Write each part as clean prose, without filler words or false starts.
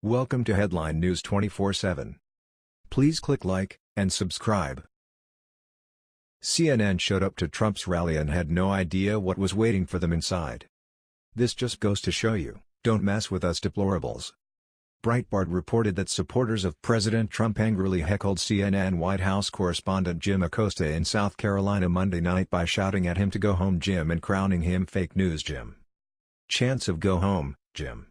Welcome to Headline News 24/7. Please click like and subscribe. CNN showed up to Trump's rally and had no idea what was waiting for them inside. This just goes to show you, don't mess with us deplorables. Breitbart reported that supporters of President Trump angrily heckled CNN White House correspondent Jim Acosta in South Carolina Monday night by shouting at him to go home Jim and crowning him fake news Jim. Chants of "Go home, Jim"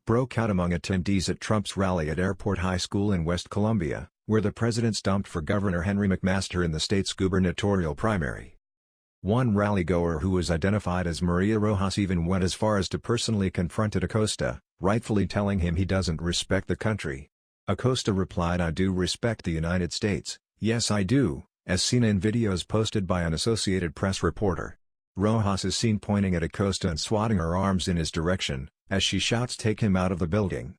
broke out among attendees at Trump's rally at Airport High School in West Columbia, where the president stumped for Governor Henry McMaster in the state's gubernatorial primary. One rally-goer who was identified as Maria Rojas even went as far as to personally confront Acosta, rightfully telling him he doesn't respect the country. Acosta replied, "I do respect the United States, yes I do," as seen in videos posted by an Associated Press reporter. Rojas is seen pointing at Acosta and swatting her arms in his direction, as she shouts, "Take him out of the building."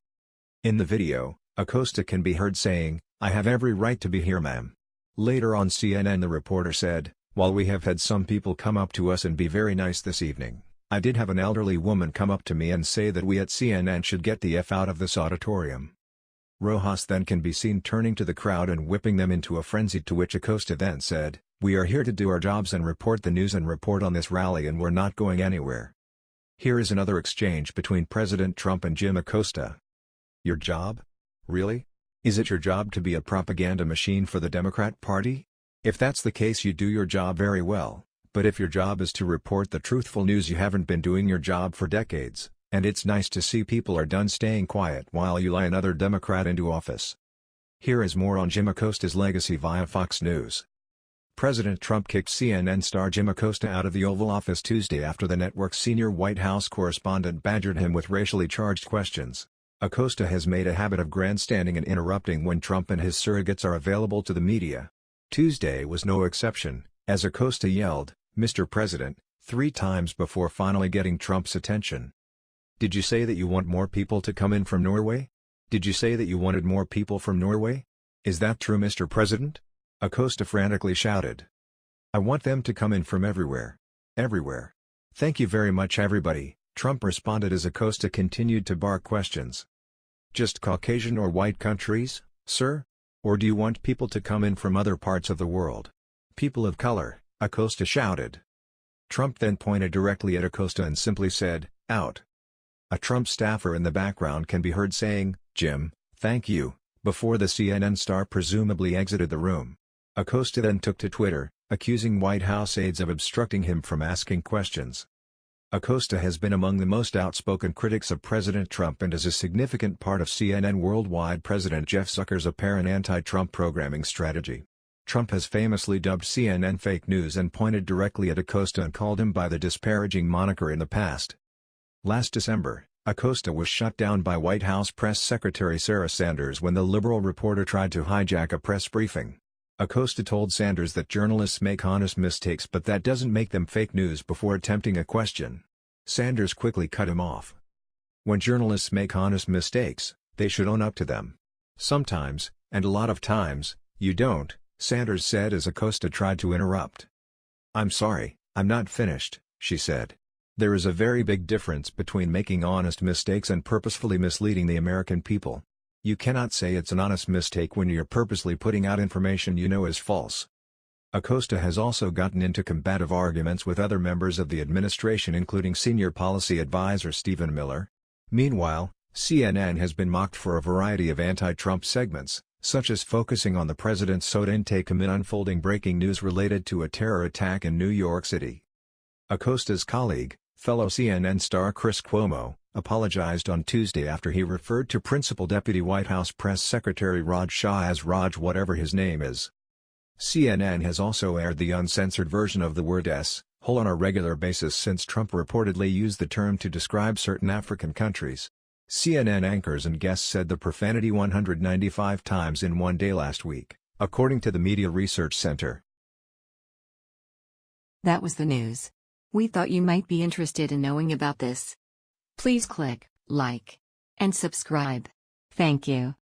In the video, Acosta can be heard saying, "I have every right to be here, ma'am." Later on CNN the reporter said, "While we have had some people come up to us and be very nice this evening, I did have an elderly woman come up to me and say that we at CNN should get the F out of this auditorium." Rojas then can be seen turning to the crowd and whipping them into a frenzy, to which Acosta then said, "We are here to do our jobs and report the news and report on this rally, and we're not going anywhere." Here is another exchange between President Trump and Jim Acosta. "Your job? Really? Is it your job to be a propaganda machine for the Democrat Party? If that's the case, you do your job very well, but if your job is to report the truthful news, you haven't been doing your job for decades, and it's nice to see people are done staying quiet while you lie another Democrat into office." Here is more on Jim Acosta's legacy via Fox News. President Trump kicked CNN star Jim Acosta out of the Oval Office Tuesday after the network's senior White House correspondent badgered him with racially charged questions. Acosta has made a habit of grandstanding and interrupting when Trump and his surrogates are available to the media. Tuesday was no exception, as Acosta yelled, "Mr. President," 3 times before finally getting Trump's attention. "Did you say that you want more people to come in from Norway? Did you say that you wanted more people from Norway? Is that true, Mr. President?" Acosta frantically shouted. "I want them to come in from everywhere. Everywhere. Thank you very much, everybody," Trump responded as Acosta continued to bark questions. "Just Caucasian or white countries, sir? Or do you want people to come in from other parts of the world? People of color," Acosta shouted. Trump then pointed directly at Acosta and simply said, "Out." A Trump staffer in the background can be heard saying, "Jim, thank you," before the CNN star presumably exited the room. Acosta then took to Twitter, accusing White House aides of obstructing him from asking questions. Acosta has been among the most outspoken critics of President Trump and is a significant part of CNN Worldwide President Jeff Zucker's apparent anti-Trump programming strategy. Trump has famously dubbed CNN fake news and pointed directly at Acosta and called him by the disparaging moniker in the past. Last December, Acosta was shut down by White House Press Secretary Sarah Sanders when the liberal reporter tried to hijack a press briefing. Acosta told Sanders that journalists make honest mistakes but that doesn't make them fake news before attempting a question. Sanders quickly cut him off. "When journalists make honest mistakes, they should own up to them. Sometimes, and a lot of times, you don't," Sanders said as Acosta tried to interrupt. "I'm sorry, I'm not finished," she said. "There is a very big difference between making honest mistakes and purposefully misleading the American people. You cannot say it's an honest mistake when you're purposely putting out information you know is false." Acosta has also gotten into combative arguments with other members of the administration, including senior policy advisor Stephen Miller. Meanwhile, CNN has been mocked for a variety of anti-Trump segments, such as focusing on the president's soda intake amid unfolding breaking news related to a terror attack in New York City. Acosta's colleague, fellow CNN star Chris Cuomo, apologized on Tuesday after he referred to Principal Deputy White House Press Secretary Raj Shah as Raj whatever his name is. CNN has also aired the uncensored version of the word "s-hole" on a regular basis since Trump reportedly used the term to describe certain African countries. CNN anchors and guests said the profanity 195 times in one day last week, according to the Media Research Center. That was the news. We thought you might be interested in knowing about this. Please click like and subscribe. Thank you.